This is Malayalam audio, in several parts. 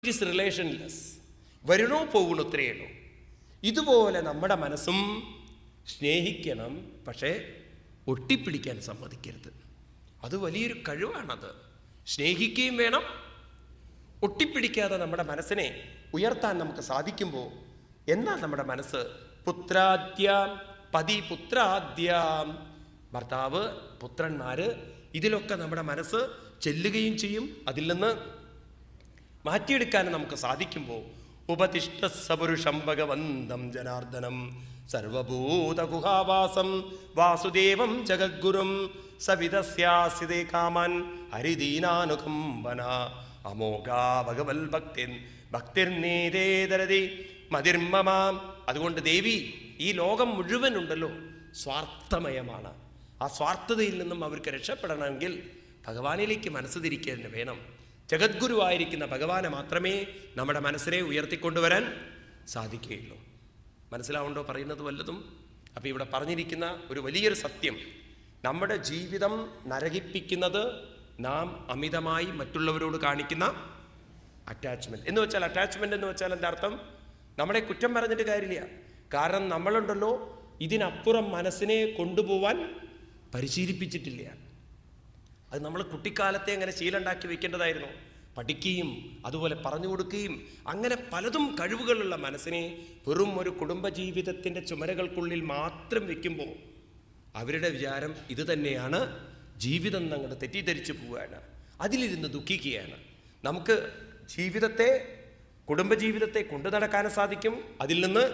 It is റിലേഷൻലെസ്. വരണോ പോകണോ ഇത്രയേ ഉള്ളൂ. ഇതുപോലെ നമ്മുടെ മനസ്സും സ്നേഹിക്കണം, പക്ഷേ ഒട്ടിപ്പിടിക്കാൻ സമ്മതിക്കരുത്. അത് വലിയൊരു കഴിവാണത്. സ്നേഹിക്കുകയും വേണം, ഒട്ടിപ്പിടിക്കാതെ നമ്മുടെ മനസ്സിനെ ഉയർത്താൻ നമുക്ക് സാധിക്കുമ്പോൾ എന്നാൽ നമ്മുടെ മനസ്സ് പുത്രാദ്യാം പതി പുത്രാദ്യാം, ഭർത്താവ് പുത്രന്മാര്, ഇതിലൊക്കെ നമ്മുടെ മനസ്സ് ചെല്ലുകയും ചെയ്യും. അതിൽ നിന്ന് മാറ്റിയെടുക്കാൻ നമുക്ക് സാധിക്കുമ്പോൾ ഉപതിഷ്ഠ സപുരുഷം ഭഗവന്തം ജനാർദ്ദനം സർവഭൂതഗുഹാവാസം വാസുദേവം ജഗദ്ഗുരും സവിതസ്യാസിതേ കാമൻ ഹരിദീനാനുകമ്പന അമോഘാ ഭഗവൽ ഭക്തിൻ ഭക്തിർനീതേതരതി മതിർമ്മമാം. അതുകൊണ്ട് ദേവി, ഈ ലോകം മുഴുവൻ ഉണ്ടല്ലോ സ്വാർത്ഥമയമാണ്. ആ സ്വാർത്ഥതയിൽ നിന്നും അവർക്ക് രക്ഷപ്പെടണമെങ്കിൽ ഭഗവാനിലേക്ക് മനസ്സ് തിരിക്കാൻ വേണം. ജഗദ്ഗുരുവായിരിക്കുന്ന ഭഗവാനെ മാത്രമേ നമ്മുടെ മനസ്സിനെ ഉയർത്തിക്കൊണ്ടുവരാൻ സാധിക്കുകയുള്ളൂ. മനസ്സിലാവുണ്ടോ പറയുന്നത് വല്ലതും? അപ്പോൾ ഇവിടെ പറഞ്ഞിരിക്കുന്ന ഒരു വലിയൊരു സത്യം, നമ്മുടെ ജീവിതം നരകിപ്പിക്കുന്നത് നാം അമിതമായി മറ്റുള്ളവരോട് കാണിക്കുന്ന അറ്റാച്ച്മെൻറ്റ് എന്ന് വെച്ചാൽ, അറ്റാച്ച്മെൻ്റ് എന്ന് വെച്ചാൽ എന്താ അർത്ഥം? നമ്മളെ കുറ്റം പറഞ്ഞിട്ട് കാര്യമില്ല. കാരണം നമ്മളുണ്ടല്ലോ ഇതിനപ്പുറം മനസ്സിനെ കൊണ്ടുപോവാൻ പരിശീലിപ്പിച്ചിട്ടില്ല. അത് നമ്മൾ കുട്ടിക്കാലത്തെ അങ്ങനെ ശീലമുണ്ടാക്കി വെക്കേണ്ടതായിരുന്നു. പഠിക്കുകയും അതുപോലെ പറഞ്ഞു കൊടുക്കുകയും അങ്ങനെ പലതും കഴിവുകളുള്ള മനസ്സിനെ വെറും ഒരു കുടുംബജീവിതത്തിൻ്റെ ചുമരകൾക്കുള്ളിൽ മാത്രം വെക്കുമ്പോൾ അവരുടെ വിചാരം ഇത് തന്നെയാണ് ജീവിതം, അങ്ങോട്ട് തെറ്റിദ്ധരിച്ചു പോവുകയാണ്, അതിലിരുന്ന് ദുഃഖിക്കുകയാണ്. നമുക്ക് ജീവിതത്തെ, കുടുംബജീവിതത്തെ കൊണ്ടു നടക്കാനും സാധിക്കും, അതിൽ നിന്ന്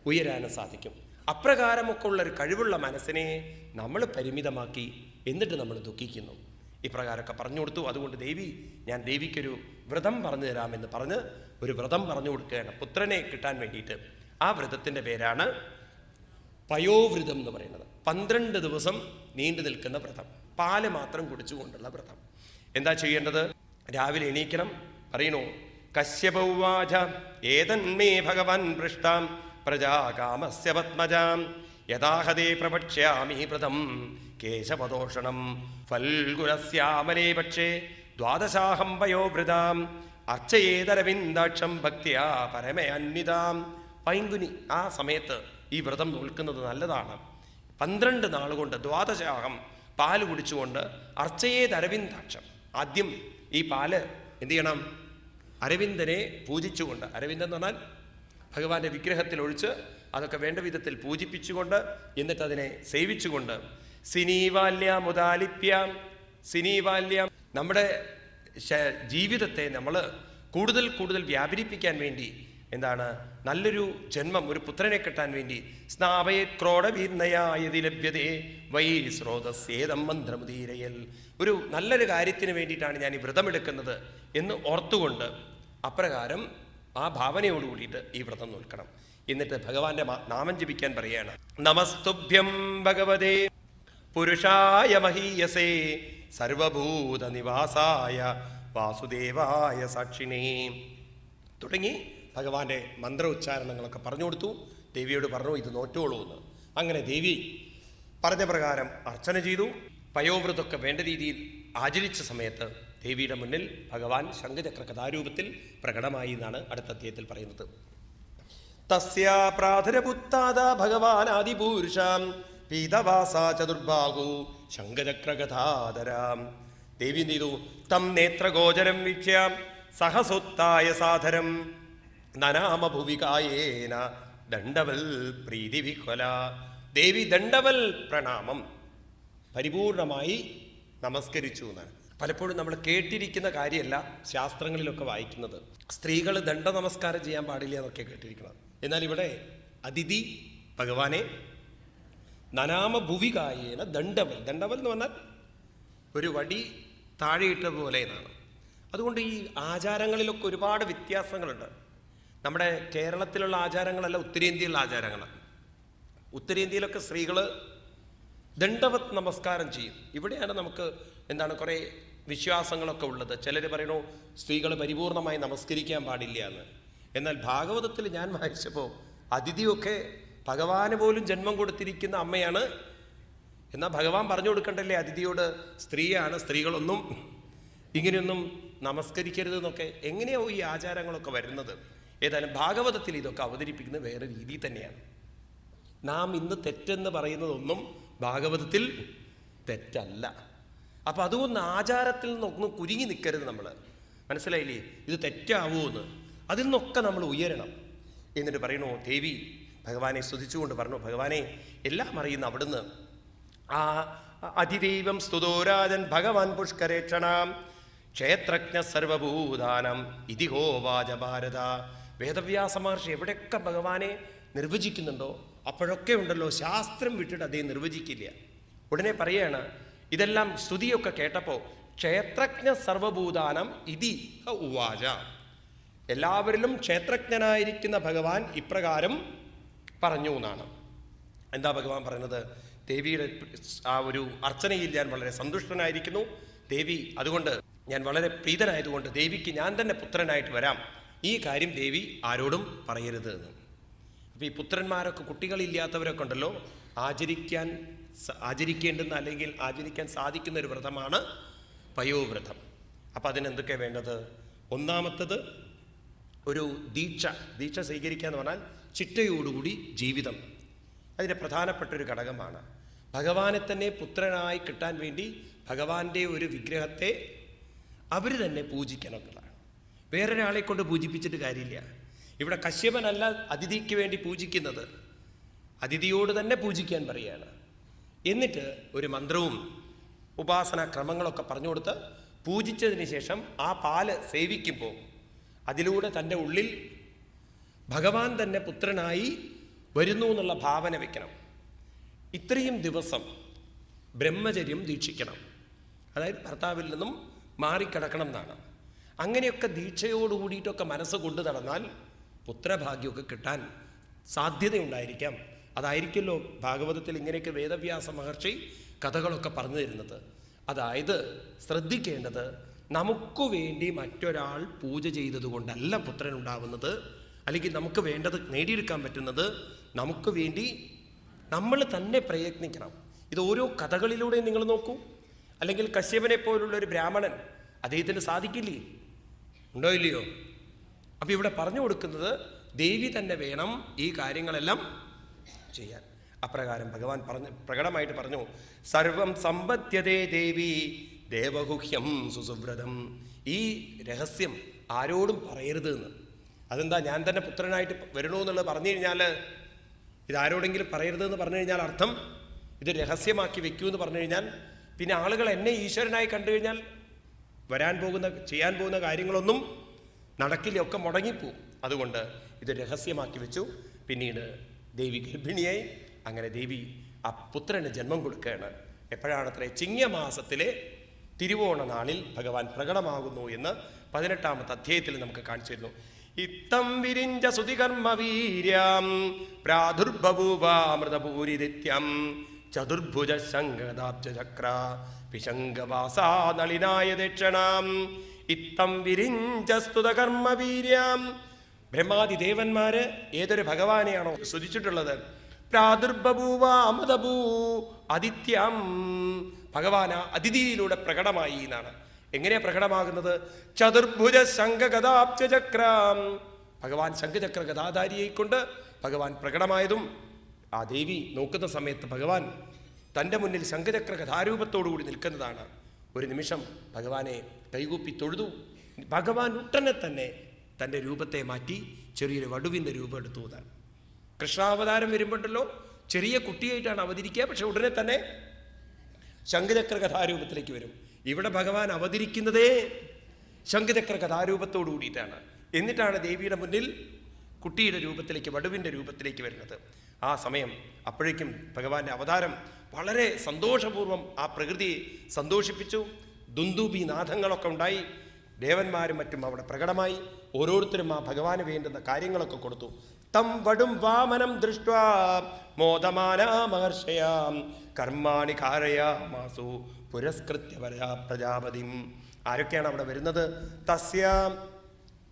ഉയരാനും സാധിക്കും. അപ്രകാരമൊക്കെ ഉള്ളൊരു കഴിവുള്ള മനസ്സിനെ നമ്മൾ പരിമിതമാക്കി എന്നിട്ട് നമ്മൾ ദുഃഖിക്കുന്നു. ഇപ്രകാരമൊക്കെ പറഞ്ഞു കൊടുത്തു. അതുകൊണ്ട് ദേവി, ഞാൻ ദേവിക്കൊരു വ്രതം പറഞ്ഞു തരാമെന്ന് പറഞ്ഞ് ഒരു വ്രതം പറഞ്ഞു കൊടുക്കുകയാണ് പുത്രനെ കിട്ടാൻ വേണ്ടിയിട്ട്. ആ വ്രതത്തിൻ്റെ പേരാണ് പയോവ്രതം എന്ന് പറയുന്നത്. 12 ദിവസം നീണ്ടു നിൽക്കുന്ന വ്രതം, പാല് മാത്രം കുടിച്ചുകൊണ്ടുള്ള വ്രതം. എന്താ ചെയ്യേണ്ടത്? രാവിലെ എണീക്കണം. പറയണു, കശ്യപൗവാച ഏതന്മേ ഭഗവാൻ പൃഷ്ടാം പ്രജാകാമസ്യ പത്മജാം യഥാഹതേ പ്രപക്ഷ്യാമി വ്രതം കേശവദോഷണം ഫൽഗുനസ്യാമലേ പക്ഷേ ദ്വാദശാഹം പയോവൃതാം അർച്ചയേതരവിന്ദാക്ഷം ഭക്തിയാ പരമയന്വിതാം. പൈങ്കുനി ആ സമയത്ത് ഈ വ്രതം നോൽക്കുന്നത് നല്ലതാണ്. 12 നാളുകൊണ്ട് ദ്വാദശാഹം പാല് കുടിച്ചുകൊണ്ട് അർച്ചയേതരവിന്ദാക്ഷം, ആദ്യം ഈ പാല് എന്ത് ചെയ്യണം? അരവിന്ദനെ പൂജിച്ചുകൊണ്ട്, അരവിന്ദൻ എന്ന് പറഞ്ഞാൽ ഭഗവാന്റെ വിഗ്രഹത്തിൽ ഒഴിച്ച് അതൊക്കെ വേണ്ട വിധത്തിൽ പൂജിപ്പിച്ചുകൊണ്ട് എന്നിട്ട് അതിനെ സേവിച്ചുകൊണ്ട് സിനീവാല്യമുദാലിപ്യം, സിനീവാല്യം നമ്മുടെ ജീവിതത്തെ നമ്മൾ കൂടുതൽ കൂടുതൽ വ്യാപരിപ്പിക്കാൻ വേണ്ടി എന്താണ്, നല്ലൊരു ജന്മം, ഒരു പുത്രനെ കിട്ടാൻ വേണ്ടി സ്നാപയ ക്രോഡവീർണയായതി ലഭ്യതേ വൈ സ്രോതസ്യേതം മന്ത്രമുദീരയൽ, ഒരു നല്ലൊരു കാര്യത്തിന് വേണ്ടിയിട്ടാണ് ഞാൻ ഈ വ്രതമെടുക്കുന്നത് എന്ന് ഓർത്തുകൊണ്ട് അപ്രകാരം ആ ഭാവനയോട് കൂടിയിട്ട് ഈ വ്രതം നോൽക്കണം. എന്നിട്ട് ഭഗവാന്റെ നാമം ജപിക്കാൻ പറയാണ്. നമസ്തുഭ്യം ഭഗവതേ പുരുഷായ മഹീയസേ സർവഭൂത നിവാസായ വാസുദേവായ സാക്ഷിണേ തുടങ്ങി ഭഗവാന്റെ മന്ത്ര ഉച്ചാരണങ്ങളൊക്കെ പറഞ്ഞു കൊടുത്തു. ദേവിയോട് പറഞ്ഞു, ഇത് നോറ്റോളൂ എന്ന്. അങ്ങനെ ദേവി പറഞ്ഞ പ്രകാരം അർച്ചന ചെയ്തു. പയോവ്രതൊക്കെ വേണ്ട രീതിയിൽ ആചരിച്ച സമയത്ത് ദേവിയുടെ മുന്നിൽ ഭഗവാൻ ശംഖചക്ര കഥാരൂപത്തിൽ പ്രകടമായി എന്നാണ് അടുത്ത അധ്യായത്തിൽ പറയുന്നത്. തസ്യാ പ്രാധരപുത്താദ ഭഗവാൻ ആദിപൂരുഷാം പീതവാസാ ചതുർബാഹു ശംഖചക്രകഥാധരാം. ദേവി എന്ത് ചെയ്തു? തം നേത്രഗോചരം വീക്ഷ്യാം സഹസൊത്തായ സാധരം നനാമഭുവികായേന ദണ്ഡവൽ പ്രീതിവിഹ്വല. ദേവി ദണ്ഡവൽ പ്രണാമം പരിപൂർണമായി നമസ്കരിച്ചു എന്നാണ്. പലപ്പോഴും നമ്മൾ കേട്ടിരിക്കുന്ന കാര്യമല്ല ശാസ്ത്രങ്ങളിലൊക്കെ വായിക്കുന്നത്. സ്ത്രീകൾ ദണ്ഡ നമസ്കാരം ചെയ്യാൻ പാടില്ല എന്നൊക്കെ കേട്ടിരിക്കണം. എന്നാൽ ഇവിടെ അതിഥി ഭഗവാനെ നനാമഭുവികായേന ദണ്ഡവൽ, ദണ്ഡവൽ എന്ന് പറഞ്ഞാൽ ഒരു വടി താഴെയിട്ട പോലെ എന്നാണ്. അതുകൊണ്ട് ഈ ആചാരങ്ങളിലൊക്കെ ഒരുപാട് വ്യത്യാസങ്ങളുണ്ട്. നമ്മുടെ കേരളത്തിലുള്ള ആചാരങ്ങളല്ല ഉത്തരേന്ത്യയിലുള്ള ആചാരങ്ങളാണ്. ഉത്തരേന്ത്യയിലൊക്കെ സ്ത്രീകൾ ദണ്ഡവത് നമസ്കാരം ചെയ്യും. ഇവിടെയാണ് നമുക്ക് എന്താണ് കുറേ വിശ്വാസങ്ങളൊക്കെ ഉള്ളത്. ചിലർ പറയണു സ്ത്രീകൾ പരിപൂർണമായി നമസ്കരിക്കാൻ പാടില്ല എന്ന്. എന്നാൽ ഭാഗവതത്തിൽ ഞാൻ വായിച്ചപ്പോൾ അതിഥിയൊക്കെ ഭഗവാന് പോലും ജന്മം കൊടുത്തിരിക്കുന്ന അമ്മയാണ്. എന്നാൽ ഭഗവാൻ പറഞ്ഞു കൊടുക്കണ്ടല്ലേ അതിഥിയോട്, സ്ത്രീയാണ്, സ്ത്രീകളൊന്നും ഇങ്ങനെയൊന്നും നമസ്കരിക്കരുത് എന്നൊക്കെ എങ്ങനെയോ ഈ ആചാരങ്ങളൊക്കെ വരുന്നത്? ഏതായാലും ഭാഗവതത്തിൽ ഇതൊക്കെ അവതരിപ്പിക്കുന്നത് വേറെ രീതിയിൽ തന്നെയാണ്. നാം ഇന്ന് തെറ്റെന്ന് പറയുന്നതൊന്നും ഭാഗവതത്തിൽ തെറ്റല്ല. അപ്പം അതുകൊണ്ട് ആചാരത്തിൽ നിന്നൊന്നും കുരുങ്ങി നിൽക്കരുത് നമ്മൾ. മനസ്സിലായില്ലേ? ഇത് തെറ്റാവുമെന്ന്. അതിൽ നിന്നൊക്കെ നമ്മൾ ഉയരണം. എന്നിട്ട് പറയണു, ദേവി ഭഗവാനെ സ്തുതിച്ചുകൊണ്ട് പറഞ്ഞു, ഭഗവാനെ എല്ലാം അറിയുന്ന അവിടുന്ന് ആ അതിദൈവം സ്തുതോരാജൻ ഭഗവാൻ പുഷ്കരേക്ഷണാം ക്ഷേത്രജ്ഞ സർവഭൂതാനം ഇതിഹോവാച ഭാരത. വേദവ്യാസ മഹർഷി എവിടെയൊക്കെ ഭഗവാനെ നിർവചിക്കുന്നുണ്ടോ അപ്പോഴൊക്കെ ഉണ്ടല്ലോ ശാസ്ത്രം വിട്ടിട്ട് അദ്ദേഹം നിർവചിക്കില്ല. ഉടനെ പറയാണ്, ഇതെല്ലാം സ്തുതിയൊക്കെ കേട്ടപ്പോൾ ക്ഷേത്രജ്ഞ സർവഭൂതാനം ഇതി ഉവാച. എല്ലാവരിലും ക്ഷേത്രജ്ഞനായിരിക്കുന്ന ഭഗവാൻ ഇപ്രകാരം പറഞ്ഞു എന്നാണ്. എന്താ ഭഗവാൻ പറയുന്നത്? ദേവിയുടെ ആ ഒരു അർച്ചനയിൽ ഞാൻ വളരെ സന്തുഷ്ടനായിരിക്കുന്നു ദേവി, അതുകൊണ്ട് ഞാൻ വളരെ പ്രീതനായതുകൊണ്ട് ദേവിക്ക് ഞാൻ തന്നെ പുത്രനായിട്ട് വരാം. ഈ കാര്യം ദേവി ആരോടും പറയരുത് എന്ന്. അപ്പോൾ ഈ പുത്രന്മാരൊക്കെ കുട്ടികളില്ലാത്തവരൊക്കെ ഉണ്ടല്ലോ, ആചരിക്കേണ്ടുന്ന അല്ലെങ്കിൽ ആചരിക്കാൻ സാധിക്കുന്ന ഒരു വ്രതമാണ് പയോവ്രതം. അപ്പം അതിനെന്തൊക്കെയാണ് വേണ്ടത്? ഒന്നാമത്തത് ഒരു ദീക്ഷ സ്വീകരിക്കുക എന്ന് പറഞ്ഞാൽ ചിട്ടയോടുകൂടി ജീവിതം. അതിൻ്റെ പ്രധാനപ്പെട്ടൊരു ഘടകമാണ്. ഭഗവാനെ തന്നെ പുത്രനായി കിട്ടാൻ വേണ്ടി ഭഗവാന്റെ ഒരു വിഗ്രഹത്തെ അവർ തന്നെ പൂജിക്കണം എന്നുള്ളതാണ്. വേറൊരാളെ കൊണ്ട് പൂജിപ്പിച്ചിട്ട് കാര്യമില്ല. ഇവിടെ കശ്യപനല്ല അതിഥിക്ക് വേണ്ടി പൂജിക്കുന്നത്, അതിഥിയോട് തന്നെ പൂജിക്കാൻ പറയുകയാണ്. എന്നിട്ട് ഒരു മന്ത്രവും ഉപാസനാ ക്രമങ്ങളൊക്കെ പറഞ്ഞു കൊടുത്ത് പൂജിച്ചതിന് ശേഷം ആ പാല് സേവിക്കുമ്പോൾ അതിലൂടെ തൻ്റെ ഉള്ളിൽ ഭഗവാൻ തന്നെ പുത്രനായി വരുന്നു എന്നുള്ള ഭാവന വയ്ക്കണം. ഇത്രയും ദിവസം ബ്രഹ്മചര്യം ദീക്ഷിക്കണം, അതായത് ഭർത്താവിൽ നിന്നും മാറിക്കിടക്കണം എന്നാണ്. അങ്ങനെയൊക്കെ ദീക്ഷയോടുകൂടിയിട്ടൊക്കെ മനസ്സ് കൊണ്ടു നടന്നാൽ പുത്രഭാഗ്യമൊക്കെ കിട്ടാൻ സാധ്യതയുണ്ടായിരിക്കാം. അതായിരിക്കുമല്ലോ ഭാഗവതത്തിൽ ഇങ്ങനെയൊക്കെ വേദവ്യാസ മഹർഷി കഥകളൊക്കെ പറഞ്ഞു തരുന്നത്. അതായത് ശ്രദ്ധിക്കേണ്ടത്, നമുക്ക് വേണ്ടി മറ്റൊരാൾ പൂജ ചെയ്തത് കൊണ്ടല്ല പുത്രൻ ഉണ്ടാവുന്നത്, അല്ലെങ്കിൽ നമുക്ക് വേണ്ടത് നേടിയെടുക്കാൻ പറ്റുന്നത് നമുക്ക് വേണ്ടി നമ്മൾ തന്നെ പ്രയത്നിക്കണം. ഇത് ഓരോ കഥകളിലൂടെയും നിങ്ങൾ നോക്കൂ. അല്ലെങ്കിൽ കശ്യപനെ പോലുള്ള ഒരു ബ്രാഹ്മണൻ, അദ്ദേഹത്തിന് സാധിക്കില്ലേ? ഉണ്ടോ ഇല്ലയോ? അപ്പം ഇവിടെ പറഞ്ഞു കൊടുക്കുന്നത് ദേവി തന്നെ വേണം ഈ കാര്യങ്ങളെല്ലാം ചെയ്യാൻ. അപ്രകാരം ഭഗവാൻ പ്രകടമായിട്ട് പറഞ്ഞു, സർവം സമ്പദ്യതേ ദേവി ദേവഗുഹ്യം സുസുവ്രതം. ഈ രഹസ്യം ആരോടും പറയരുത് എന്ന്. അതെന്താ? ഞാൻ തന്നെ പുത്രനായിട്ട് വരണമെന്നുള്ളത് പറഞ്ഞു കഴിഞ്ഞാൽ, ഇതാരോടെങ്കിലും പറയരുതെന്ന് പറഞ്ഞു കഴിഞ്ഞാൽ അർത്ഥം ഇത് രഹസ്യമാക്കി വെക്കൂ എന്ന് പറഞ്ഞു കഴിഞ്ഞാൽ പിന്നെ ആളുകൾ എന്നെ ഈശ്വരനായി കണ്ടു കഴിഞ്ഞാൽ ചെയ്യാൻ പോകുന്ന കാര്യങ്ങളൊന്നും നടക്കില്ല, ഒക്കെ മുടങ്ങിപ്പോവും. അതുകൊണ്ട് ഇത് രഹസ്യമാക്കി വെച്ചു. പിന്നീട് ദേവി ഗർഭിണിയായി. അങ്ങനെ ദേവി ആ പുത്രന് ജന്മം കൊടുക്കുകയാണ്. എപ്പോഴാണത്രേ? ചിങ്ങമാസത്തിലെ തിരുവോണ നാളിൽ ഭഗവാൻ പ്രകടമാകുന്നു എന്ന് 18-ാമത്തെ അധ്യായത്തിൽ നമുക്ക് കാണിച്ചു തരുന്നു. ഇത്തം വിരിഞ്ച സുതികർമ്മ വീര്യം പ്രാദുർബഭൂവാമൃതപൂരിദിത്യം ചതുർഭുജ ശംഖദാബ്ജചക്ര വിശങ്കവാസാ നളിനായ ദക്ഷണാം. ഇത്തം വിരിഞ്ച സ്തുതകർമ്മ വീര്യം. ബ്രഹ്മാദിദേവന്മാര് ഏതൊരു ഭഗവാനെയാണോ സ്തുതിച്ചിട്ടുള്ളത്, പ്രാദുർബഭൂവാമൃതഭൂ ആദിത്യം, ഭഗവാൻ അതിഥിയിലൂടെ പ്രകടമായി എന്നാണ്. എങ്ങനെയാ പ്രകടമാകുന്നത്? ചതുർഭുജ ശംഖഗദാബ്ജചക്രം. ഭഗവാൻ ശംഖചക്ര ഗദാധാരിയെക്കൊണ്ട് ഭഗവാൻ പ്രകടമായതും ആ ദേവി നോക്കുന്ന സമയത്ത് ഭഗവാൻ തൻ്റെ മുന്നിൽ ശംഖചക്ര ഗദാരൂപത്തോടുകൂടി നിൽക്കുന്നതാണ്. ഒരു നിമിഷം ഭഗവാനെ കൈകൂപ്പി തൊഴുതു. ഭഗവാൻ ഉടനെ തന്നെ തൻ്റെ രൂപത്തെ മാറ്റി ചെറിയൊരു വടുവിൻ്റെ രൂപം എടുത്തു. എന്നാണ് കൃഷ്ണാവതാരം വരുമ്പോണ്ടല്ലോ ചെറിയ കുട്ടിയായിട്ടാണ് അവതരിക്കുക, പക്ഷെ ഉടനെ തന്നെ ശംഖചക്ര കഥാരൂപത്തിലേക്ക് വരും. ഇവിടെ ഭഗവാൻ അവതരിക്കുന്നതേ ശംഖചക്ര കഥാരൂപത്തോടു കൂടിയിട്ടാണ്. എന്നിട്ടാണ് ദേവിയുടെ മുന്നിൽ കുട്ടിയുടെ രൂപത്തിലേക്ക്, വടുവിൻ്റെ രൂപത്തിലേക്ക് വരുന്നത്. ആ സമയം അപ്പോഴേക്കും ഭഗവാന്റെ അവതാരം വളരെ സന്തോഷപൂർവ്വം ആ പ്രകൃതിയെ സന്തോഷിപ്പിച്ചു. ദുന്ദുബി നാദങ്ങളൊക്കെ ഉണ്ടായി. ദേവന്മാരും മറ്റും അവിടെ പ്രകടമായി. ഓരോരുത്തരും ആ ഭഗവാന് വേണ്ടുന്ന കാര്യങ്ങളൊക്കെ കൊടുത്തു. തം വടും വാമനം ദൃഷ്ട്വാ മോദമാനാ മഹർഷയാം കർമാണി കാരയാമാസു പുരസ്കൃത്യ പ്രജാപതിം. ആരൊക്കെയാണ് അവിടെ വരുന്നത്? തസ്യ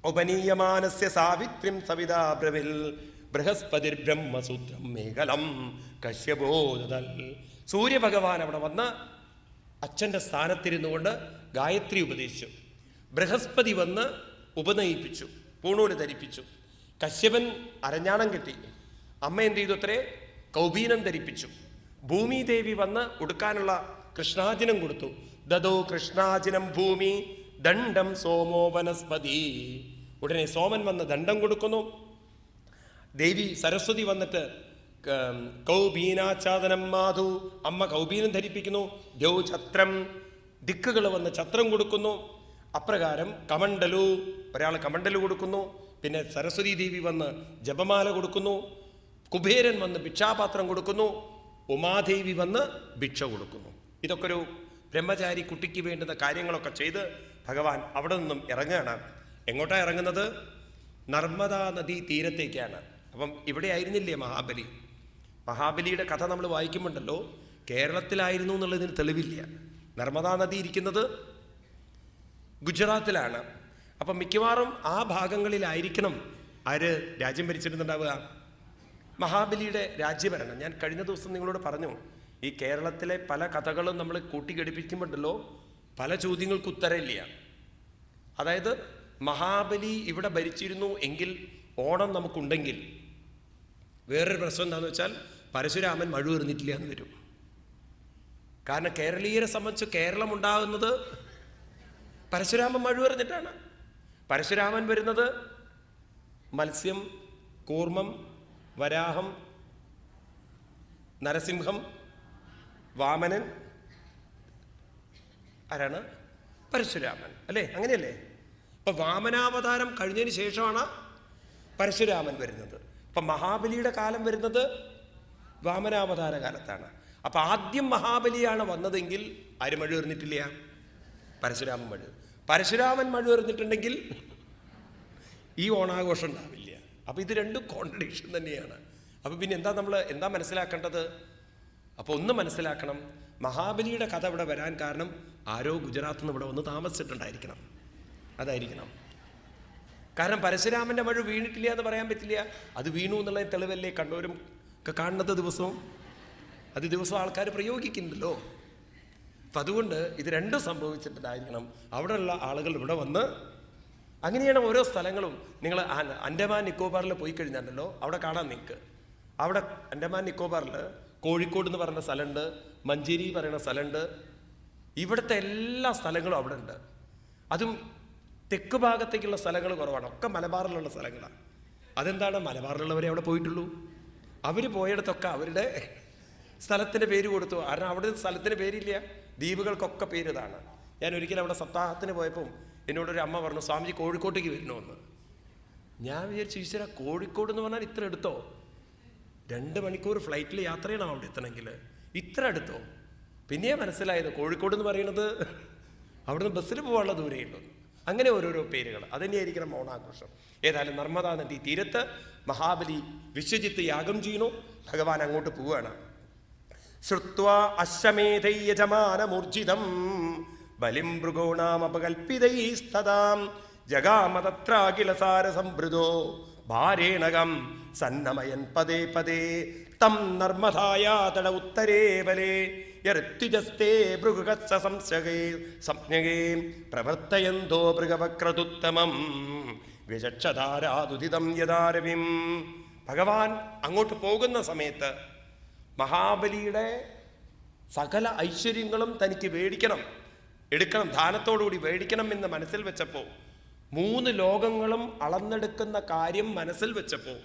ഉപനീയമാനസ്യ സാവിത്രിം സവിതാ ബ്രവിൽ ബൃഹസ്പതിർ ബ്രഹ്മസൂത്രം മേഖലം കശ്യപോ ദദൽ. സൂര്യഭഗവാൻ അവിടെ വന്ന് അച്ഛൻ്റെ സ്ഥാനത്തിരുന്നു കൊണ്ട് ഗായത്രി ഉപദേശിച്ചു. ബൃഹസ്പതി വന്ന് ഉപനയിപ്പിച്ചു, പൂണൂല് ധരിപ്പിച്ചു. കശ്യപൻ അരഞ്ഞാണം കെട്ടി. അമ്മ എന്ത് ചെയ്തു അത്രേ? കൗബീനം ധരിപ്പിച്ചു. ഭൂമിദേവി വന്ന് ഉടുക്കാനുള്ള കൃഷ്ണാജിനം കൊടുത്തു. ദദോ കൃഷ്ണാജിനം ഭൂമി ദണ്ഡം സോമോ വനസ്പതി. ഉടനെ സോമൻ വന്ന് ദണ്ഡം കൊടുക്കുന്നു. ദേവി സരസ്വതി വന്നിട്ട് കൗബീനാച്ഛാദനം മാധു, അമ്മ കൗബീനം ധരിപ്പിക്കുന്നു. ദ്യൗ ഛത്രം, ദിക്കുകൾ വന്ന് ഛത്രം കൊടുക്കുന്നു. അപ്രകാരം കമണ്ഡലു, ഒരാൾ കമണ്ഡലു കൊടുക്കുന്നു. പിന്നെ സരസ്വതി ദേവി വന്ന് ജപമാല കൊടുക്കുന്നു. കുബേരൻ വന്ന് ഭിക്ഷാപാത്രം കൊടുക്കുന്നു. ഉമാദേവി വന്ന് ഭിക്ഷ കൊടുക്കുന്നു. ഇതൊക്കെ ഒരു ബ്രഹ്മചാരി കുട്ടിക്ക് വേണ്ടുന്ന കാര്യങ്ങളൊക്കെ ചെയ്ത് ഭഗവാൻ അവിടെ നിന്നും ഇറങ്ങുകയാണ്. എങ്ങോട്ടാണ് ഇറങ്ങുന്നത്? നർമ്മദാ നദീ തീരത്തേക്കാണ്. അപ്പം ഇവിടെ ആയിരുന്നില്ലേ മഹാബലി? മഹാബലിയുടെ കഥ നമ്മൾ വായിക്കുമ്പോണ്ടല്ലോ കേരളത്തിലായിരുന്നു എന്നുള്ളതിന് തെളിവില്ല. നർമ്മദാ നദി ഇരിക്കുന്നത് ഗുജറാത്തിലാണ്. അപ്പം മിക്കവാറും ആ ഭാഗങ്ങളിലായിരിക്കണം ആര് രാജ്യം ഭരിച്ചിരുന്നുണ്ടാവുക? മഹാബലിയുടെ രാജ്യഭരണം. ഞാൻ കഴിഞ്ഞ ദിവസം നിങ്ങളോട് പറഞ്ഞു, ഈ കേരളത്തിലെ പല കഥകളും നമ്മൾ കൂട്ടിഘടിപ്പിക്കുമ്പോണ്ടല്ലോ പല ചോദ്യങ്ങൾക്ക് ഉത്തരമില്ല. അതായത് മഹാബലി ഇവിടെ ഭരിച്ചിരുന്നു എങ്കിൽ ഓണം നമുക്കുണ്ടെങ്കിൽ വേറൊരു പ്രശ്നം എന്താണെന്ന് വെച്ചാൽ പരശുരാമൻ മഴ എറിഞ്ഞിട്ടില്ല എന്ന് വരും. കാരണം കേരളീയരെ സംബന്ധിച്ച് കേരളം ഉണ്ടാകുന്നത് പരശുരാമൻ മഴ എറിഞ്ഞിട്ടാണ്. പരശുരാമൻ വരുന്നത് മത്സ്യം, കൂർമ്മം, വരാഹം, നരസിംഹം, വാമനൻ, ആരാണ്? പരശുരാമൻ അല്ലേ? അങ്ങനെയല്ലേ? അപ്പൊ വാമനാവതാരം കഴിഞ്ഞതിന് ശേഷമാണ് പരശുരാമൻ വരുന്നത്. അപ്പൊ മഹാബലിയുടെ കാലം വരുന്നത് വാമനാവതാര കാലത്താണ്. അപ്പൊ ആദ്യം മഹാബലിയാണ് വന്നതെങ്കിൽ ആര് മഴ എറിഞ്ഞിട്ടില്ല? പരശുരാമൻ മഴ. പരശുരാമൻ മഴ എറിഞ്ഞിട്ടുണ്ടെങ്കിൽ ഈ ഓണാഘോഷം ഉണ്ടാവില്ല. അപ്പൊ ഇത് രണ്ടും കോൺട്രഡിക്ഷൻ തന്നെയാണ്. അപ്പൊ പിന്നെ എന്താ മനസ്സിലാക്കേണ്ടത്? അപ്പൊ ഒന്ന് മനസ്സിലാക്കണം, മഹാബലിയുടെ കഥ ഇവിടെ വരാൻ കാരണം ആരോ ഗുജറാത്തിൽ നിന്ന് ഇവിടെ വന്ന് താമസിച്ചിട്ടുണ്ടായിരിക്കണം. അതായിരിക്കണം. കാരണം പരശുരാമന്റെ മഴ വീണിട്ടില്ല എന്ന് പറയാൻ പറ്റില്ല. അത് വീണു എന്നുള്ള തെളിവല്ലേ കണ്ടവരും ഒക്കെ കാണുന്നത് ദിവസവും? അത് ദിവസവും ആൾക്കാർ പ്രയോഗിക്കുന്നുണ്ടല്ലോ. അപ്പം അതുകൊണ്ട് ഇത് രണ്ടും സംഭവിച്ചിട്ടുണ്ടായിരിക്കണം. അവിടെയുള്ള ആളുകൾ ഇവിടെ വന്ന്, അങ്ങനെയാണ് ഓരോ സ്ഥലങ്ങളും. നിങ്ങൾ അൻഡമാൻ നിക്കോബാറിൽ പോയി കഴിഞ്ഞാണല്ലോ അവിടെ കാണാൻ നിങ്ങൾക്ക്. അവിടെ അൻഡമാൻ നിക്കോബാറിൽ കോഴിക്കോട് എന്ന് പറയുന്ന സ്ഥലമുണ്ട്, മഞ്ചേരി പറയുന്ന സ്ഥലമുണ്ട്. ഇവിടുത്തെ എല്ലാ സ്ഥലങ്ങളും അവിടെ ഉണ്ട്. അതും തെക്ക് ഭാഗത്തേക്കുള്ള സ്ഥലങ്ങൾ കുറവാണ്, ഒക്കെ മലബാറിലുള്ള സ്ഥലങ്ങളാണ്. അതെന്താണ്? മലബാറിലുള്ളവരെ അവിടെ പോയിട്ടുള്ളൂ. അവർ പോയിടത്തൊക്കെ അവരുടെ സ്ഥലത്തിൻ്റെ പേര് കൊടുത്തു. കാരണം അവിടെ സ്ഥലത്തിന് പേരില്ല, ദ്വീപുകൾക്കൊക്കെ പേര് ഇതാണ്. ഞാൻ ഒരിക്കലും അവിടെ സപ്താഹത്തിന് പോയപ്പോൾ എന്നോടൊരു അമ്മ പറഞ്ഞു, സ്വാമിജി കോഴിക്കോട്ടേക്ക് വരണമെന്ന്. ഞാൻ വിചാരിച്ചു, ഈശ്വര കോഴിക്കോട് എന്ന് പറഞ്ഞാൽ ഇത്ര എടുത്തോ? 2 മണിക്കൂർ ഫ്ലൈറ്റിൽ യാത്ര ചെയ്യണം അവിടെ എത്തണമെങ്കിൽ, ഇത്ര എടുത്തോ? പിന്നെയാണ് മനസ്സിലായത് കോഴിക്കോട് എന്ന് പറയുന്നത് അവിടുന്ന് ബസ്സിൽ പോകാനുള്ള ദൂരേ ഉള്ളൂ. അങ്ങനെ ഓരോരോ പേരുകൾ, അതുതന്നെയായിരിക്കണം ഓണാഘോഷം. ഏതായാലും നർമ്മദാ നദി തീരത്ത് മഹാബലി വിശ്വജിത്ത് യാഗം ചെയ്യുന്നു. ഭഗവാൻ അങ്ങോട്ട് പോവുകയാണ്. ശ്രുത്വാ അശ്വമേധൈ യജമാനമൂർജിതം ബലിം മൃഗോണാമപകൽപ്പിതൈസ്തദാം ജഗാമതത്രാഖില സംഭൃതോ ഭാരേണകം സന്നമയൻ പദേ പദേ തം നർമ്മദായാതട ഉത്തരേ ബലേ യർത്തിജസ്തേ ഭൃഗുഗത്സ സംജ്ഞകേ പ്രവർത്തയന്തോ ഭൃഗവക്രതുത്തമം വിചക്ഷധാരാദുദിതം യദാരവിം. ഭഗവാൻ അങ്ങോട്ട് പോകുന്ന സമയത്ത് മഹാബലിയുടെ സകല ഐശ്വര്യങ്ങളും തനിക്ക് എടുക്കണം, ദാനത്തോടുകൂടി മേടിക്കണം എന്ന് മനസ്സിൽ വെച്ചപ്പോൾ, 3 ലോകങ്ങളും അളന്നെടുക്കുന്ന കാര്യം മനസ്സിൽ വെച്ചപ്പോൾ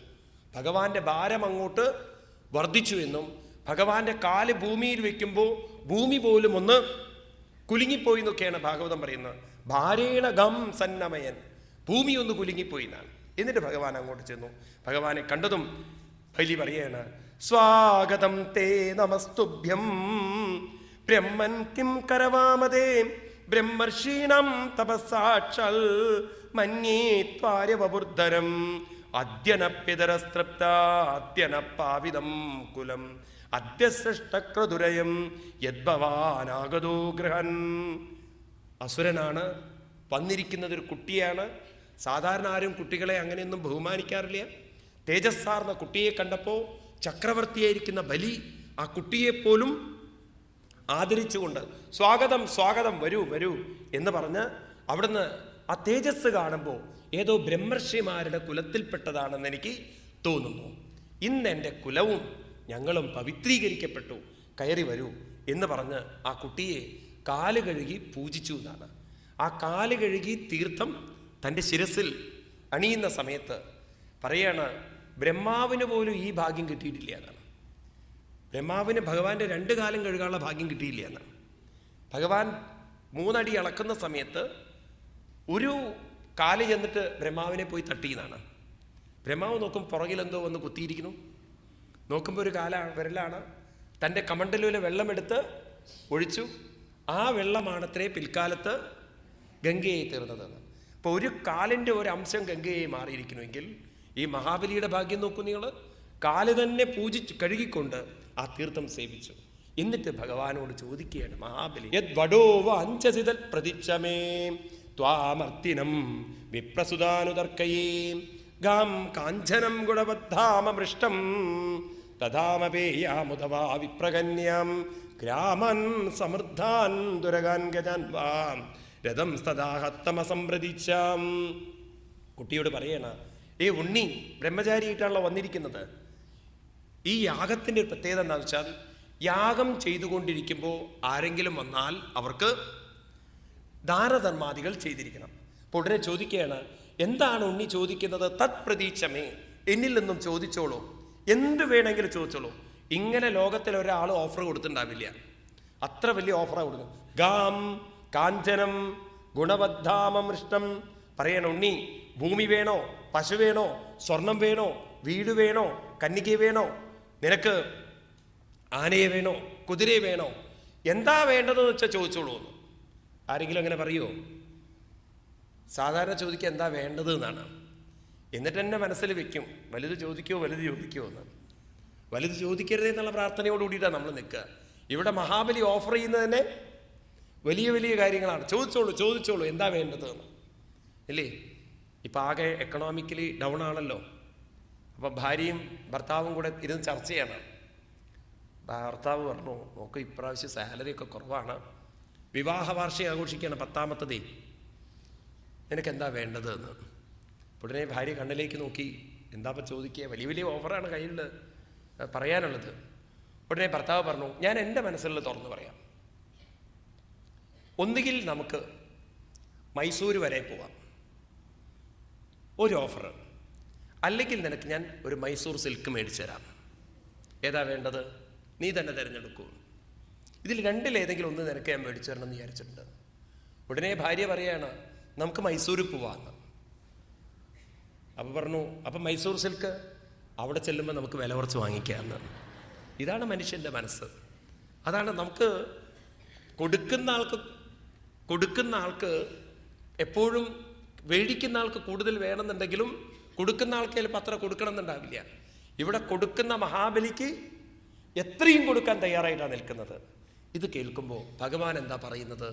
ഭഗവാന്റെ ഭാരം അങ്ങോട്ട് വർദ്ധിച്ചു എന്നും, ഭഗവാന്റെ കാല് ഭൂമിയിൽ വെക്കുമ്പോൾ ഭൂമി പോലും ഒന്ന് കുലുങ്ങിപ്പോയി എന്നൊക്കെയാണ് ഭാഗവതം പറയുന്നത്. ഭാരേണ ഗം സന്നമയൻ, ഭൂമി ഒന്ന് കുലുങ്ങിപ്പോയി എന്നാണ്. എന്നിട്ട് ഭഗവാൻ അങ്ങോട്ട് ചെന്നു. ഭഗവാനെ കണ്ടതും ബലി പറയാണ്, സ്വാഗതം തേ നമസ്തുഭ്യം ബ്രഹ്മൻ കിം കരവാമതേ ബ്രഹ്മർഷീണം തപസാക്ഷാൽ മന്യേ ത്വാര്യവബുർധരം അദ്യനപ്യതരസ്തൃപ്താദ്യനപ്പാവിതം കുലം അദ്യസൃഷ്ടക്രതുരയം യദ്ഭവാനാഗതോ ഗൃഹൻ. അസുരനാണ്, വന്നിരിക്കുന്നത് ഒരു കുട്ടിയാണ്. സാധാരണ ആരും കുട്ടികളെ അങ്ങനെയൊന്നും ബഹുമാനിക്കാറില്ല. തേജസ്സാർന്ന കുട്ടിയെ കണ്ടപ്പോൾ ചക്രവർത്തിയായിരിക്കുന്ന ബലി ആ കുട്ടിയെപ്പോലും ആദരിച്ചുകൊണ്ട് സ്വാഗതം സ്വാഗതം വരൂ വരൂ എന്ന് പറഞ്ഞ് അവിടുന്ന് ആ തേജസ് കാണുമ്പോൾ ഏതോ ബ്രഹ്മർഷിമാരുടെ കുലത്തിൽപ്പെട്ടതാണെന്ന് എനിക്ക് തോന്നുന്നു. ഇന്ന് എൻ്റെ കുലവും ഞങ്ങളും പവിത്രീകരിക്കപ്പെട്ടു, കയറി വരൂ എന്ന് പറഞ്ഞ് ആ കുട്ടിയെ കാല് കഴുകി പൂജിച്ചു എന്നാണ്. ആ കാല് കഴുകി തീർത്ഥം തൻ്റെ ശിരസിൽ അണിയുന്ന സമയത്ത് പറയാണ്, ബ്രഹ്മാവിന് പോലും ഈ ഭാഗ്യം കിട്ടിയിട്ടില്ല എന്നാണ്. ബ്രഹ്മാവിന് ഭഗവാന്റെ 2 കാലം കഴുകാനുള്ള ഭാഗ്യം കിട്ടിയില്ല എന്നാണ്. ഭഗവാൻ 3 അടി അളക്കുന്ന സമയത്ത് ഒരു കാല് ചെന്നിട്ട് ബ്രഹ്മാവിനെ പോയി തട്ടിയെന്നാണ്. ബ്രഹ്മാവ് നോക്കും പുറകിലെന്തോ വന്ന് കുത്തിയിരിക്കുന്നു. നോക്കുമ്പോൾ ഒരു വിരലാണ്. തൻ്റെ കമണ്ടലൂലെ വെള്ളമെടുത്ത് ഒഴിച്ചു. ആ വെള്ളമാണത്രേ പിൽക്കാലത്ത് ഗംഗയായി തീർന്നതെന്ന്. അപ്പോൾ ഒരു കാലിൻ്റെ ഒരു അംശം ഗംഗയായി മാറിയിരിക്കണമെങ്കിൽ ഈ മഹാബലിയുടെ ഭാഗ്യം നോക്കൂ നിങ്ങൾ. കാല് തന്നെ പൂജിച്ച് കഴുകിക്കൊണ്ട് ആ തീർത്ഥം സേവിച്ചു. എന്നിട്ട് ഭഗവാനോട് ചോദിക്കുകയാണ് മഹാബലി, യദ്വടോവ അഞ്ചസിതൽ പ്രതിച്ഛമേ ത്വാമർത്തിനം വിപ്രസുതാനുതർക്കയേ ഗാം കാഞ്ചനം ഗുണബദ്ധാമൃഷ്ടം തഥാമപേയാമുതവാ വിപ്രകന്യാം ഗ്രാമൻ സമൃദ്ധാൻ ദുരകാൻ ഗജാൻ വാം രഥം സദാഹത്തമസംപ്രതിച്ചാം. കുട്ടിയോട് പറയണ, ഉണ്ണി ബ്രഹ്മചാരിയായിട്ടാണല്ലോ വന്നിരിക്കുന്നത്. ഈ യാഗത്തിൻ്റെ ഒരു പ്രത്യേകത എന്താണെന്ന് വെച്ചാൽ, യാഗം ചെയ്തുകൊണ്ടിരിക്കുമ്പോൾ ആരെങ്കിലും വന്നാൽ അവർക്ക് ദാനധർമാദികൾ ചെയ്തിരിക്കണം. അപ്പോൾ ഉടനെ ചോദിക്കുകയാണ്, എന്താണ് ഉണ്ണി ചോദിക്കുന്നത്? തത് പ്രതീക്ഷമേ, എന്നിൽ നിന്നും ചോദിച്ചോളൂ, എന്ത് വേണമെങ്കിലും ചോദിച്ചോളൂ. ഇങ്ങനെ ലോകത്തിൽ ഒരാൾ ഓഫർ കൊടുത്തിട്ടുണ്ടാവില്ല. അത്ര വലിയ ഓഫറാണ് കൊടുക്കുന്നത്. ഗാം കാഞ്ചനം ഗുണബദ്ധാമൃഷ്ടം. പറയണ, ഉണ്ണി ഭൂമി വേണോ, പശു വേണോ, സ്വർണം വേണോ, വീട് വേണോ, കന്യക വേണോ, നിനക്ക് ആനയെ വേണോ, കുതിരയെ വേണോ, എന്താ വേണ്ടതെന്ന് വെച്ചാൽ ചോദിച്ചോളൂ എന്ന്. ആരെങ്കിലും അങ്ങനെ പറയുമോ? സാധാരണ ചോദിക്കുക എന്താ വേണ്ടത് എന്നാണ്. എന്നിട്ട് എന്നെ മനസ്സിൽ വെക്കും, വലുത് ചോദിക്കുമോ വലുത് ചോദിക്കുമോ എന്ന്. വലുത് ചോദിക്കരുതേ എന്നുള്ള പ്രാർത്ഥനയോട് കൂടിയിട്ടാണ് നമ്മൾ നിൽക്കുക. ഇവിടെ മഹാബലി ഓഫർ ചെയ്യുന്നത് തന്നെ വലിയ വലിയ കാര്യങ്ങളാണ്. ചോദിച്ചോളൂ ചോദിച്ചോളൂ, എന്താ വേണ്ടത് എന്ന്. ഇല്ലേ, ഇപ്പം ആകെ എക്കണോമിക്കലി ഡൗൺ ആണല്ലോ. അപ്പം ഭാര്യയും ഭർത്താവും കൂടെ ഇരുന്ന് ചർച്ച ചെയ്യണം. ഭർത്താവ് പറഞ്ഞു, നോക്ക് ഇപ്രാവശ്യം സാലറി ഒക്കെ കുറവാണ്, വിവാഹ വാർഷികം ആഘോഷിക്കുകയാണ്, 10ാമത്തതേ, നിനക്കെന്താ വേണ്ടത് എന്ന്. ഉടനെ ഭാര്യ കണ്ണിലേക്ക് നോക്കി, എന്താപ്പം ചോദിക്കുക, വലിയ വലിയ ഓഫറാണ് കയ്യിൽ പറയാനുള്ളത്. ഉടനെ ഭർത്താവ് പറഞ്ഞു, ഞാൻ എൻ്റെ മനസ്സിലുള്ള തുറന്ന് പറയാം. ഒന്നുകിൽ നമുക്ക് മൈസൂർ വരെ പോവാം, ഒരു ഓഫർ. അല്ലെങ്കിൽ നിനക്ക് ഞാൻ ഒരു മൈസൂർ സിൽക്ക് മേടിച്ചു തരാം. ഏതാ വേണ്ടത്? നീ തന്നെ തിരഞ്ഞെടുക്കൂ. ഇതിൽ രണ്ടിലേതെങ്കിലും ഒന്ന് നിനക്ക് ഞാൻ മേടിച്ചു തരണം എന്ന് വിചാരിച്ചിട്ടുണ്ട്. ഉടനെ ഭാര്യ പറയാണ്, നമുക്ക് മൈസൂരിൽ പോവാന്ന്. അപ്പം പറഞ്ഞു, അപ്പം മൈസൂർ സിൽക്ക് അവിടെ ചെല്ലുമ്പോൾ നമുക്ക് വില കുറച്ച് വാങ്ങിക്കാമെന്ന്. ഇതാണ് മനുഷ്യൻ്റെ മനസ്സ്. അതാണ് നമുക്ക് കൊടുക്കുന്ന ആൾക്ക് എപ്പോഴും മേടിക്കുന്ന ആൾക്ക് കൂടുതൽ വേണമെന്നുണ്ടെങ്കിലും കൊടുക്കുന്ന ആൾക്ക് ചിലപ്പോൾ അത്ര കൊടുക്കണം എന്നുണ്ടാവില്ല. ഇവിടെ കൊടുക്കുന്ന മഹാബലിക്ക് എത്രയും കൊടുക്കാൻ തയ്യാറായിട്ടാണ് നിൽക്കുന്നത്. ഇത് കേൾക്കുമ്പോൾ ഭഗവാൻ എന്താ പറയുന്നത്?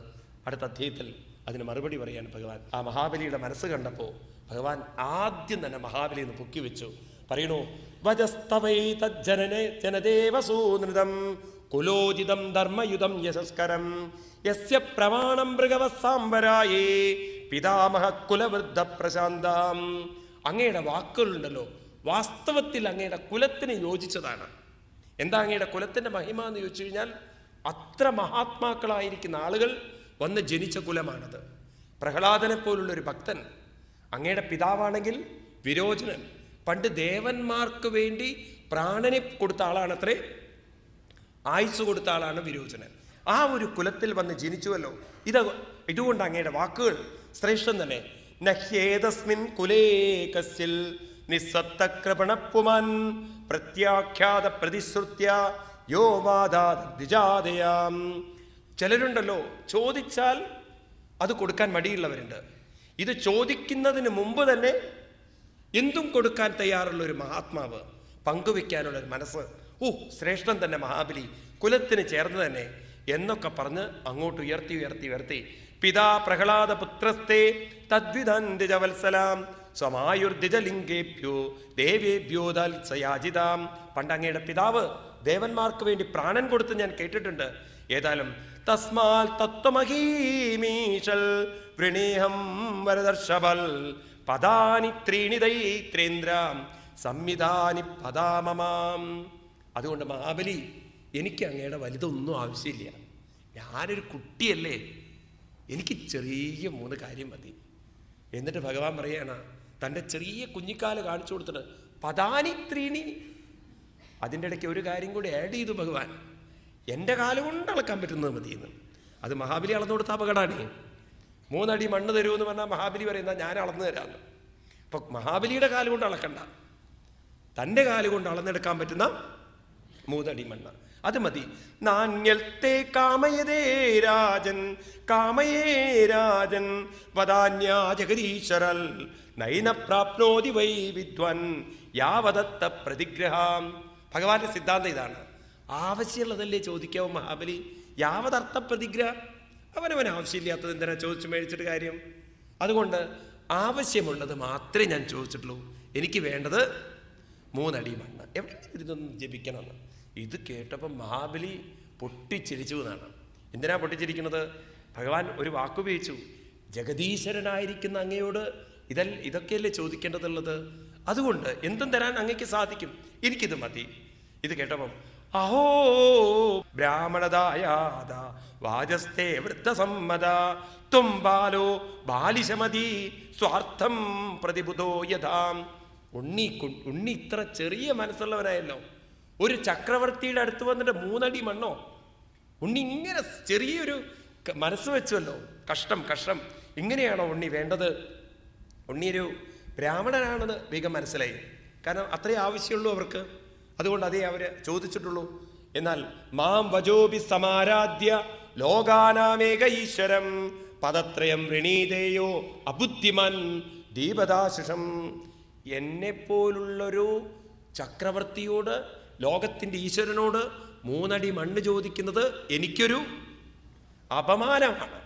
അടുത്ത അധ്യായത്തിൽ അതിന് മറുപടി പറയാൻ ഭഗവാൻ ആ മഹാബലിയുടെ മനസ്സ് കണ്ടപ്പോൾ ഭഗവാൻ ആദ്യം തന്നെ മഹാബലി എന്ന് പൊക്കി വെച്ചു. പറയണു, ജനദേവസൂനൃതം കുലോചിതം ധർമ്മയുധം യശസ്കരം യസ്യ പ്രമാണം മൃഗവസാംബരായേ പിതാമഹ കുലവൃദ്ധ പ്രശാന്താം. അങ്ങയുടെ വാക്കുകളുണ്ടല്ലോ, വാസ്തവത്തിൽ അങ്ങയുടെ കുലത്തിന് യോജിച്ചതാണ്. എന്താ അങ്ങയുടെ കുലത്തിൻ്റെ മഹിമ എന്ന് ചോദിച്ചു കഴിഞ്ഞാൽ, അത്ര മഹാത്മാക്കളായിരിക്കുന്ന ആളുകൾ വന്ന് ജനിച്ച കുലമാണത്. പ്രഹ്ലാദനെ പോലുള്ളൊരു ഭക്തൻ, അങ്ങയുടെ പിതാവാണെങ്കിൽ വിരോചനൻ, പണ്ട് ദേവന്മാർക്ക് വേണ്ടി പ്രാണനെ കൊടുത്ത ആളാണത്രേ, ആയുസ് കൊടുത്ത ആളാണ് വിരോചനൻ. ആ ഒരു കുലത്തിൽ വന്ന് ജനിച്ചുവല്ലോ. ഇതുകൊണ്ട് അങ്ങയുടെ വാക്കുകൾ ശ്രേഷ്ഠം തന്നെ. നഹ്യേതസ്മിൻ കുലേ കസ്യൽ നിസ്സത്തകൃപണപ്പുമാൻ പ്രത്യാഖ്യാത പ്രതിശ്രുത്യ യോ വാദാദിജാതയാം. ചിലരുണ്ടല്ലോ, ചോദിച്ചാൽ അത് കൊടുക്കാൻ മടിയുള്ളവരുണ്ട്. ഇത് ചോദിക്കുന്നതിന് മുമ്പ് തന്നെ എന്തും കൊടുക്കാൻ തയ്യാറുള്ള ഒരു മഹാത്മാവ്, പങ്കുവെക്കാനുള്ളൊരു മനസ്സ്. ശ്രേഷ്ഠം തന്നെ മഹാബലി, കുലത്തിന് ചേർന്ന് തന്നെ എന്നൊക്കെ പറഞ്ഞ് അങ്ങോട്ട് ഉയർത്തി പിതാ പ്രഹ്ലാദ പുത്രസ്തേ തദ്വിധന്തിജവത്സലാം സ്വമായുർദ്ധിജലിംഗേഭ്യോ ദേവേഭ്യോ ദൽസയാജിതാം. പണ്ട് അങ്ങയുടെ പിതാവ് ദേവന്മാർക്ക് വേണ്ടി പ്രാണൻ കൊടുത്ത് ഞാൻ കേട്ടിട്ടുണ്ട്. ഏതായാലും തസ്മാൽ തത്വമഹീമീശൽ വൃണേഹം വരദർശബൽ പദാനി ത്രീണി ദൈത്രേന്ദ്ര സംവിധാനി പദാമമാം. അതുകൊണ്ട് മഹാബലി, എനിക്ക് അങ്ങയുടെ വലുതൊന്നും ആവശ്യമില്ല. ഞാനൊരു കുട്ടിയല്ലേ, എനിക്ക് ചെറിയ 3 കാര്യം മതി. എന്നിട്ട് ഭഗവാൻ പറയാണ്, തൻ്റെ ചെറിയ കുഞ്ഞിക്കാല് കാണിച്ചു കൊടുത്തിട്ട് പദാനി ത്രീണി. അതിൻ്റെ ഇടയ്ക്ക് ഒരു കാര്യം കൂടി ആഡ് ചെയ്തു ഭഗവാൻ, എൻ്റെ കാലുകൊണ്ട് അളക്കാൻ പറ്റുന്നത് മതിയെന്ന്. അത് മഹാബലി അളന്നു കൊടുത്ത അപകടമാണ്. 3 അടി മണ്ണ് തരുമെന്ന് പറഞ്ഞാൽ മഹാബലി പറയുന്ന ഞാൻ അളന്നു തരാമെന്ന്. അപ്പം മഹാബലിയുടെ കാലുകൊണ്ട് അളക്കണ്ട, തൻ്റെ കാലുകൊണ്ട് അളന്നെടുക്കാൻ പറ്റുന്ന 3 അടി മണ്ണ് അത് മതി. നാണ്യത്തെ കാമയതേ രാജൻ കാമയേ രാജൻ വദാന്യാ ജഗദീശ്വരൽ നൈന പ്രാപ്നോതി വൈ വിദ്വൻ യാവദത്ത പ്രതിഗ്രഹം. ഭഗവാന്റെ സിദ്ധാന്തം ഇതാണ്. ആവശ്യമുള്ളതല്ലേ ചോദിക്കാവോ മഹാബലി? യാവതർത്ഥ പ്രതിഗ്രഹ. അവനവൻ ആവശ്യമില്ലാത്തത് എന്തിനാ ചോദിച്ചു മേടിച്ചിട്ട് കാര്യം? അതുകൊണ്ട് ആവശ്യമുള്ളത് മാത്രമേ ഞാൻ ചോദിച്ചിട്ടുള്ളൂ. എനിക്ക് വേണ്ടത് 3 അടി മണ്ണ്. എവിടെയെങ്കിലും ഇരുന്നൊന്നും ജപിക്കണമെന്ന്. ഇത് കേട്ടപ്പോൾ മഹാബലി പൊട്ടിച്ചിരിച്ചു എന്നാണ്. എന്തിനാ പൊട്ടിച്ചിരിക്കുന്നത്? ഭഗവാൻ ഒരു വാക്കുപയോഗിച്ചു, ജഗദീശ്വരനായിരിക്കുന്ന അങ്ങയോട് ഇതൊക്കെയല്ലേ ചോദിക്കേണ്ടതുള്ളത്. അതുകൊണ്ട് എന്തും തരാൻ അങ്ങയ്ക്ക് സാധിക്കും, എനിക്കിത് മതി. ഇത് കേട്ടപ്പം അഹോ ബ്രാഹ്മണദായാദ വാജസ്തേ വൃദ്ധസമ്മത ത്വം ബാലോ ബാലിശമതി സ്വാർത്ഥം പ്രതിബുധോ യഥാം. ഉണ്ണി ഇത്ര ചെറിയ മനസ്സുള്ളവനായല്ലോ. ഒരു ചക്രവർത്തിയുടെ അടുത്ത് വന്നിട്ട് 3 അടി മണ്ണോ? ഉണ്ണി ഇങ്ങനെ ചെറിയൊരു മനസ്സ് വെച്ചുവല്ലോ. കഷ്ടം. ഇങ്ങനെയാണോ ഉണ്ണി വേണ്ടത്? ഉണ്ണിയൊരു ബ്രാഹ്മണനാണെന്ന് വേഗം മനസ്സിലായി. കാരണം അത്രേ ആവശ്യമുള്ളൂ അവർക്ക്. അതുകൊണ്ട് അതേ അവർ ചോദിച്ചിട്ടുള്ളൂ. എന്നാൽ മാം വജോബി സമാരാധ്യ ലോകാനാമേക ഈശ്വരം പദത്രയം ഋണീതേയോ അബുദ്ധിമാൻ ദീപദാശിഷം. എന്നെപ്പോലുള്ളൊരു ചക്രവർത്തിയോട്, ലോകത്തിൻ്റെ ഈശ്വരനോട് 3 അടി മണ്ണ് ചോദിക്കുന്നത് എനിക്കൊരു അപമാനമാണ്.